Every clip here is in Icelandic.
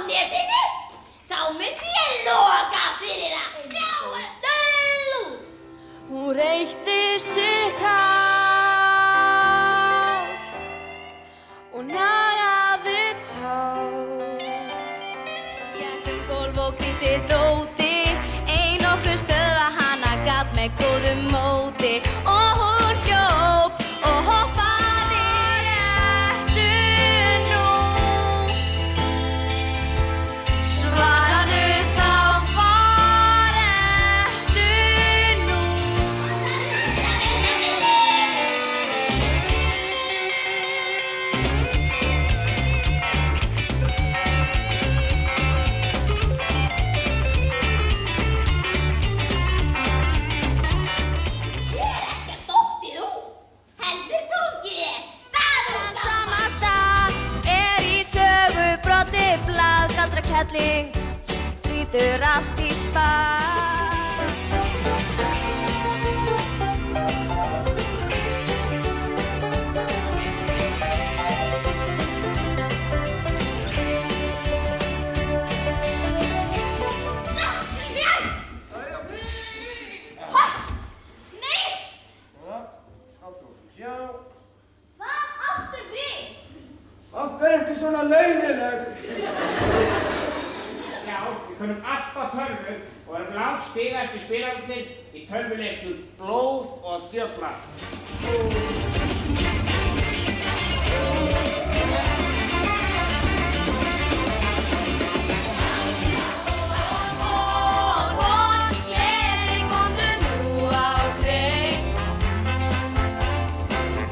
netinu, þá myndi ég loka fyrir það. Já, dölús. Hún reykti sitt hár og nagaði tár. Gekk gólf og grýtti dóti, ein nokkur stöðva hana gat með góðu móti. Og hún hljóp og hoppaði, ertu nú? Svaraðu þá, hvar ertu nú? Ég ekkert dottið út, heldur tók ég það úr Sama stað í sögu brotið blað, galdrakelling brýtur allt í spað. Láttu mér! Hæ? Nei! Sjá, Hvað áttu við? af hverju ertu svona leiðileg? Já, við kunnum allt á tölvu og erum langt stiga eftir spilavarnir í tölvuleiknum Blóð og djöfla. Von, gleði komdu nú á kreik.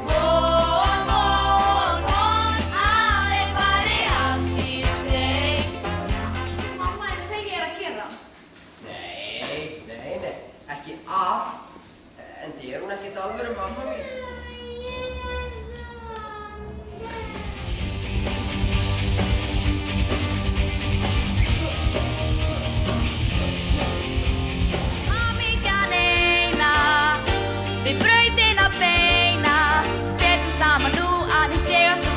Von, að þér fari allt í steik. Mamma er að segja þér að gera. Nei, ekki allt. En er hún ekkert alvöru mamma mín? Hamingjan eina, við brautina beina, fjöllum saman nú að ég sé að þú